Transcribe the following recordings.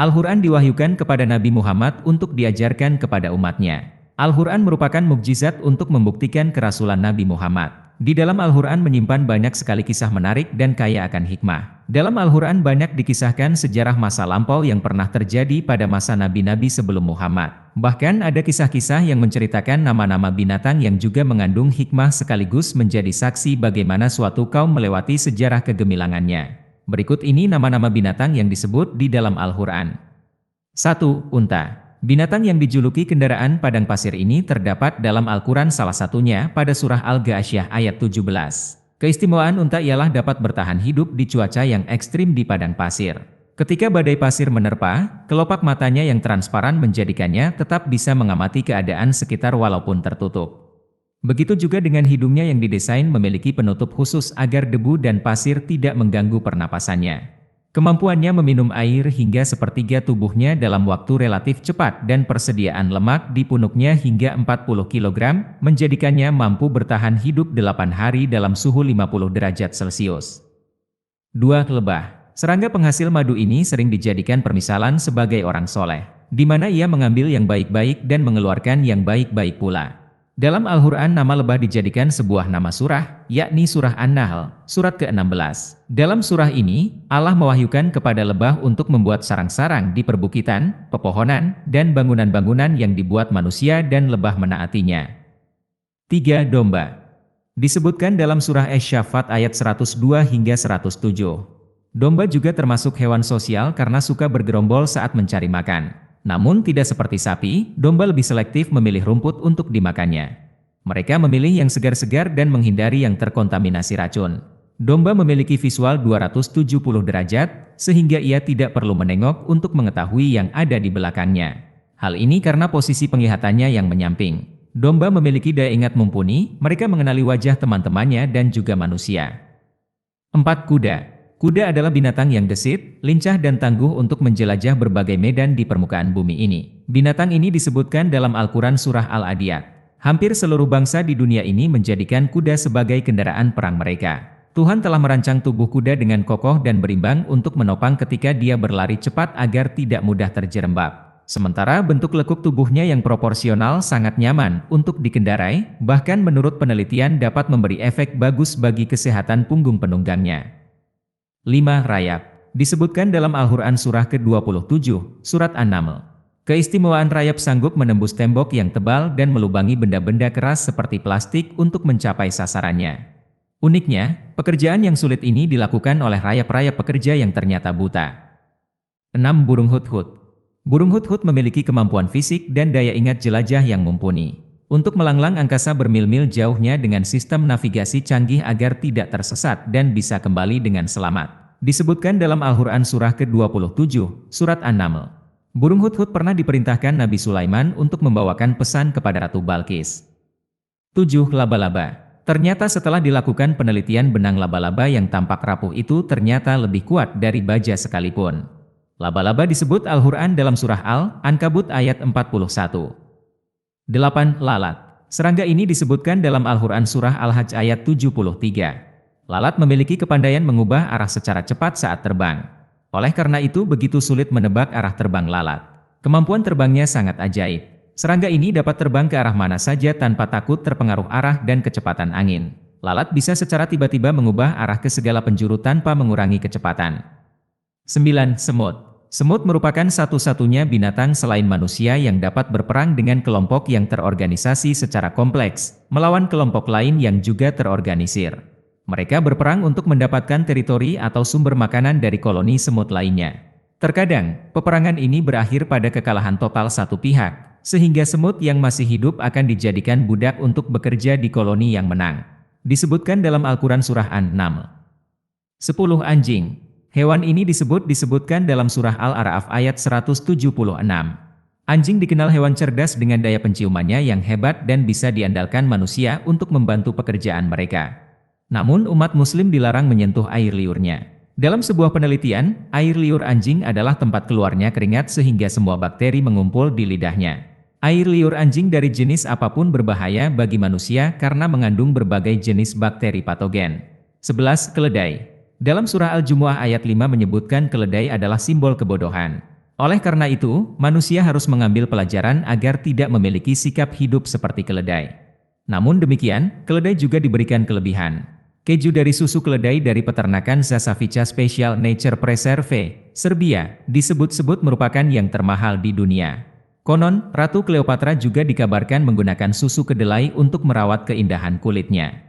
Al-Quran diwahyukan kepada Nabi Muhammad untuk diajarkan kepada umatnya. Al-Quran merupakan mukjizat untuk membuktikan kerasulan Nabi Muhammad. Di dalam Al-Quran menyimpan banyak sekali kisah menarik dan kaya akan hikmah. Dalam Al-Quran banyak dikisahkan sejarah masa lampau yang pernah terjadi pada masa nabi-nabi sebelum Muhammad. Bahkan ada kisah-kisah yang menceritakan nama-nama binatang yang juga mengandung hikmah sekaligus menjadi saksi bagaimana suatu kaum melewati sejarah kegemilangannya. Berikut ini nama-nama binatang yang disebut di dalam Al-Quran. 1. Unta. Binatang yang dijuluki kendaraan padang pasir ini terdapat dalam Al-Quran, salah satunya pada surah Al-Ghasyiyah ayat 17. Keistimewaan unta ialah dapat bertahan hidup di cuaca yang ekstrim di padang pasir. Ketika badai pasir menerpa, kelopak matanya yang transparan menjadikannya tetap bisa mengamati keadaan sekitar walaupun tertutup. Begitu juga dengan hidungnya yang didesain memiliki penutup khusus agar debu dan pasir tidak mengganggu pernapasannya. Kemampuannya meminum air hingga sepertiga tubuhnya dalam waktu relatif cepat dan persediaan lemak di punuknya hingga 40 kg menjadikannya mampu bertahan hidup 8 hari dalam suhu 50 derajat Celcius. 2. Lebah. Serangga penghasil madu ini sering dijadikan permisalan sebagai orang soleh, di mana ia mengambil yang baik-baik dan mengeluarkan yang baik-baik pula. Dalam Al-Quran nama lebah dijadikan sebuah nama surah, yakni surah An-Nahl, surat ke-16. Dalam surah ini, Allah mewahyukan kepada lebah untuk membuat sarang-sarang di perbukitan, pepohonan, dan bangunan-bangunan yang dibuat manusia dan lebah menaatinya. 3. Domba. Disebutkan dalam surah Asy-Syaffat ayat 102 hingga 107. Domba juga termasuk hewan sosial karena suka bergerombol saat mencari makan. Namun tidak seperti sapi, domba lebih selektif memilih rumput untuk dimakannya. Mereka memilih yang segar-segar dan menghindari yang terkontaminasi racun. Domba memiliki visual 270 derajat, sehingga ia tidak perlu menengok untuk mengetahui yang ada di belakangnya. Hal ini karena posisi penglihatannya yang menyamping. Domba memiliki daya ingat mumpuni, mereka mengenali wajah teman-temannya dan juga manusia. 4. Kuda. Kuda adalah binatang yang gesit, lincah dan tangguh untuk menjelajah berbagai medan di permukaan bumi ini. Binatang ini disebutkan dalam Al-Quran surah Al-Adiyat. Hampir seluruh bangsa di dunia ini menjadikan kuda sebagai kendaraan perang mereka. Tuhan telah merancang tubuh kuda dengan kokoh dan berimbang untuk menopang ketika dia berlari cepat agar tidak mudah terjerembab. Sementara bentuk lekuk tubuhnya yang proporsional sangat nyaman untuk dikendarai, bahkan menurut penelitian dapat memberi efek bagus bagi kesehatan punggung penunggangnya. 5. Rayap. Disebutkan dalam Al-Quran surah ke-27, surat An-Naml. Keistimewaan rayap sanggup menembus tembok yang tebal dan melubangi benda-benda keras seperti plastik untuk mencapai sasarannya. Uniknya, pekerjaan yang sulit ini dilakukan oleh rayap-rayap pekerja yang ternyata buta. 6. Burung hudhud. Burung hudhud memiliki kemampuan fisik dan daya ingat jelajah yang mumpuni. Untuk melanglang angkasa bermil-mil jauhnya dengan sistem navigasi canggih agar tidak tersesat dan bisa kembali dengan selamat. Disebutkan dalam Al-Quran surah ke-27, surat An-Naml. Burung hudhud pernah diperintahkan Nabi Sulaiman untuk membawakan pesan kepada Ratu Balqis. 7. Laba-laba. Ternyata setelah dilakukan penelitian benang laba-laba yang tampak rapuh itu ternyata lebih kuat dari baja sekalipun. Laba-laba disebut Al-Quran dalam surah Al-Ankabut ayat 41. 8. Lalat. Serangga ini disebutkan dalam Al-Quran surah Al-Hajj ayat 73. Lalat memiliki kepandaian mengubah arah secara cepat saat terbang. Oleh karena itu begitu sulit menebak arah terbang lalat. Kemampuan terbangnya sangat ajaib. Serangga ini dapat terbang ke arah mana saja tanpa takut terpengaruh arah dan kecepatan angin. Lalat bisa secara tiba-tiba mengubah arah ke segala penjuru tanpa mengurangi kecepatan. 9. Semut. Semut merupakan satu-satunya binatang selain manusia yang dapat berperang dengan kelompok yang terorganisasi secara kompleks, melawan kelompok lain yang juga terorganisir. Mereka berperang untuk mendapatkan teritori atau sumber makanan dari koloni semut lainnya. Terkadang, peperangan ini berakhir pada kekalahan total satu pihak, sehingga semut yang masih hidup akan dijadikan budak untuk bekerja di koloni yang menang. Disebutkan dalam Al-Quran surah An-Naml. 10. Anjing. Hewan ini disebutkan dalam surah Al-A'raf ayat 176. Anjing dikenal hewan cerdas dengan daya penciumannya yang hebat dan bisa diandalkan manusia untuk membantu pekerjaan mereka. Namun umat muslim dilarang menyentuh air liurnya. Dalam sebuah penelitian, air liur anjing adalah tempat keluarnya keringat sehingga semua bakteri mengumpul di lidahnya. Air liur anjing dari jenis apapun berbahaya bagi manusia karena mengandung berbagai jenis bakteri patogen. 11. Keledai. Dalam surah Al-Jumu'ah ayat 5 menyebutkan keledai adalah simbol kebodohan. Oleh karena itu, manusia harus mengambil pelajaran agar tidak memiliki sikap hidup seperti keledai. Namun demikian, keledai juga diberikan kelebihan. Keju dari susu keledai dari peternakan Zasavica Special Nature Preserve, Serbia, disebut-sebut merupakan yang termahal di dunia. Konon, Ratu Cleopatra juga dikabarkan menggunakan susu kedelai untuk merawat keindahan kulitnya.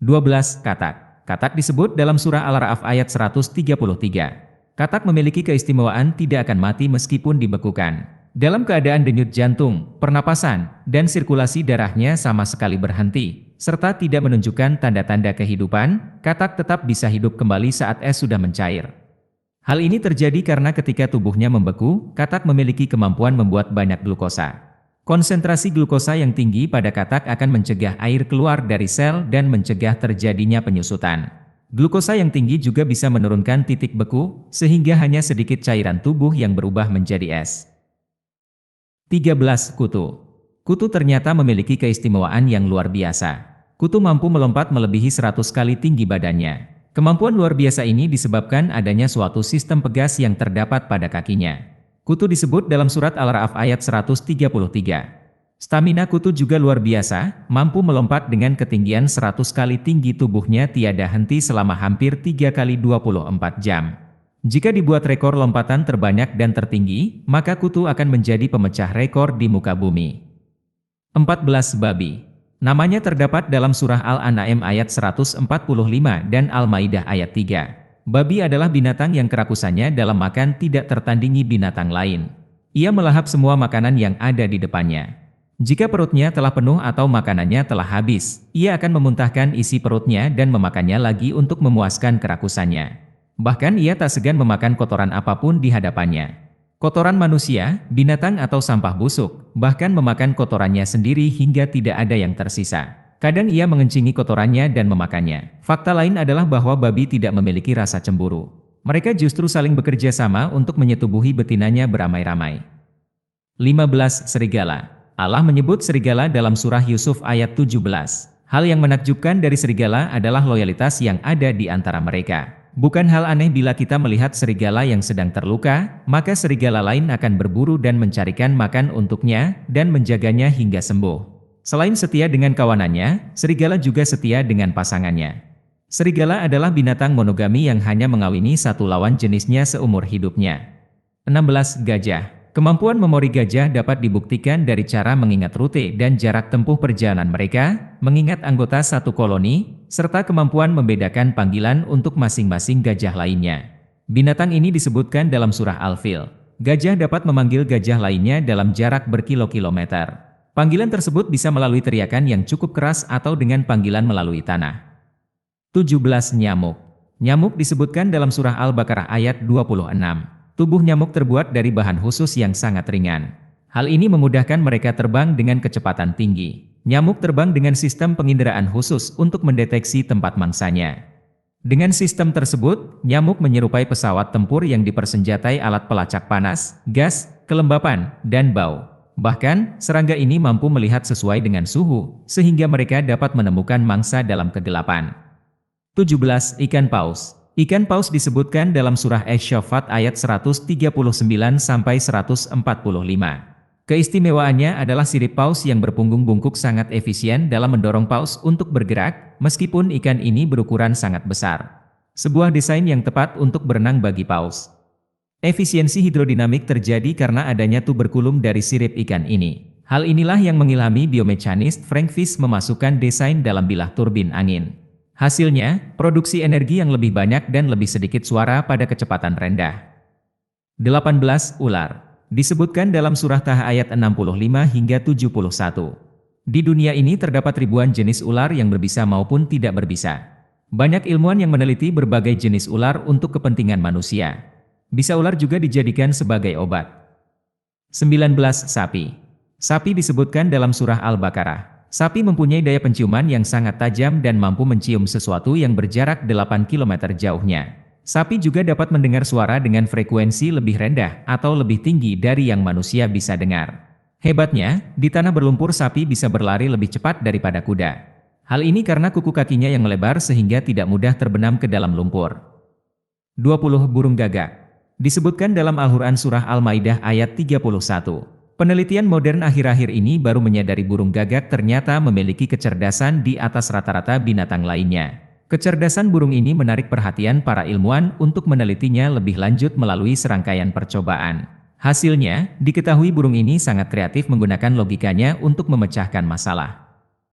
12. Katak. Katak disebut dalam surah Al-Ra'af ayat 133. Katak memiliki keistimewaan tidak akan mati meskipun dibekukan. Dalam keadaan denyut jantung, pernapasan, dan sirkulasi darahnya sama sekali berhenti, serta tidak menunjukkan tanda-tanda kehidupan, katak tetap bisa hidup kembali saat es sudah mencair. Hal ini terjadi karena ketika tubuhnya membeku, katak memiliki kemampuan membuat banyak glukosa. Konsentrasi glukosa yang tinggi pada katak akan mencegah air keluar dari sel dan mencegah terjadinya penyusutan. Glukosa yang tinggi juga bisa menurunkan titik beku, sehingga hanya sedikit cairan tubuh yang berubah menjadi es. 13. Kutu. Kutu ternyata memiliki keistimewaan yang luar biasa. Kutu mampu melompat melebihi 100 kali tinggi badannya. Kemampuan luar biasa ini disebabkan adanya suatu sistem pegas yang terdapat pada kakinya. Kutu disebut dalam surat Al-Ra'af ayat 133. Stamina kutu juga luar biasa, mampu melompat dengan ketinggian 100 kali tinggi tubuhnya tiada henti selama hampir 3 kali 24 jam. Jika dibuat rekor lompatan terbanyak dan tertinggi, maka kutu akan menjadi pemecah rekor di muka bumi. 14. Babi. Namanya terdapat dalam surah Al-An'am ayat 145 dan Al-Maidah ayat 3. Babi adalah binatang yang kerakusannya dalam makan tidak tertandingi binatang lain. Ia melahap semua makanan yang ada di depannya. Jika perutnya telah penuh atau makanannya telah habis, ia akan memuntahkan isi perutnya dan memakannya lagi untuk memuaskan kerakusannya. Bahkan ia tak segan memakan kotoran apapun di hadapannya. Kotoran manusia, binatang atau sampah busuk, bahkan memakan kotorannya sendiri hingga tidak ada yang tersisa. Kadang ia mengencingi kotorannya dan memakannya. Fakta lain adalah bahwa babi tidak memiliki rasa cemburu. Mereka justru saling bekerja sama untuk menyetubuhi betinanya beramai-ramai. 15. Serigala. Allah menyebut serigala dalam surah Yusuf ayat 17. Hal yang menakjubkan dari serigala adalah loyalitas yang ada di antara mereka. Bukan hal aneh bila kita melihat serigala yang sedang terluka, maka serigala lain akan berburu dan mencarikan makan untuknya dan menjaganya hingga sembuh. Selain setia dengan kawanannya, serigala juga setia dengan pasangannya. Serigala adalah binatang monogami yang hanya mengawini satu lawan jenisnya seumur hidupnya. 16. Gajah. Kemampuan memori gajah dapat dibuktikan dari cara mengingat rute dan jarak tempuh perjalanan mereka, mengingat anggota satu koloni, serta kemampuan membedakan panggilan untuk masing-masing gajah lainnya. Binatang ini disebutkan dalam surah Al-Fil. Gajah dapat memanggil gajah lainnya dalam jarak berkilo-kilometer. Panggilan tersebut bisa melalui teriakan yang cukup keras atau dengan panggilan melalui tanah. 17. Nyamuk. Nyamuk disebutkan dalam surah Al-Baqarah ayat 26. Tubuh nyamuk terbuat dari bahan khusus yang sangat ringan. Hal ini memudahkan mereka terbang dengan kecepatan tinggi. Nyamuk terbang dengan sistem penginderaan khusus untuk mendeteksi tempat mangsanya. Dengan sistem tersebut, nyamuk menyerupai pesawat tempur yang dipersenjatai alat pelacak panas, gas, kelembapan, dan bau. Bahkan, serangga ini mampu melihat sesuai dengan suhu, sehingga mereka dapat menemukan mangsa dalam kegelapan. 17. Ikan paus. Ikan paus disebutkan dalam surah Asy-Syaffat ayat 139-145. Keistimewaannya adalah sirip paus yang berpunggung bungkuk sangat efisien dalam mendorong paus untuk bergerak, meskipun ikan ini berukuran sangat besar. Sebuah desain yang tepat untuk berenang bagi paus. Efisiensi hidrodinamik terjadi karena adanya tuberkulum dari sirip ikan ini. Hal inilah yang mengilhami biomekanis Frank Fish memasukkan desain dalam bilah turbin angin. Hasilnya, produksi energi yang lebih banyak dan lebih sedikit suara pada kecepatan rendah. 18. Ular. Disebutkan dalam surah Taha ayat 65 hingga 71. Di dunia ini terdapat ribuan jenis ular yang berbisa maupun tidak berbisa. Banyak ilmuwan yang meneliti berbagai jenis ular untuk kepentingan manusia. Bisa ular juga dijadikan sebagai obat. 19. Sapi. Sapi disebutkan dalam surah Al-Baqarah. Sapi mempunyai daya penciuman yang sangat tajam dan mampu mencium sesuatu yang berjarak 8 km jauhnya. Sapi juga dapat mendengar suara dengan frekuensi lebih rendah atau lebih tinggi dari yang manusia bisa dengar. Hebatnya, di tanah berlumpur sapi bisa berlari lebih cepat daripada kuda. Hal ini karena kuku kakinya yang melebar sehingga tidak mudah terbenam ke dalam lumpur. 20. Burung gagak. Disebutkan dalam Al-Quran Surah Al-Maidah ayat 31. Penelitian modern akhir-akhir ini baru menyadari burung gagak ternyata memiliki kecerdasan di atas rata-rata binatang lainnya. Kecerdasan burung ini menarik perhatian para ilmuwan untuk menelitinya lebih lanjut melalui serangkaian percobaan. Hasilnya, diketahui burung ini sangat kreatif menggunakan logikanya untuk memecahkan masalah.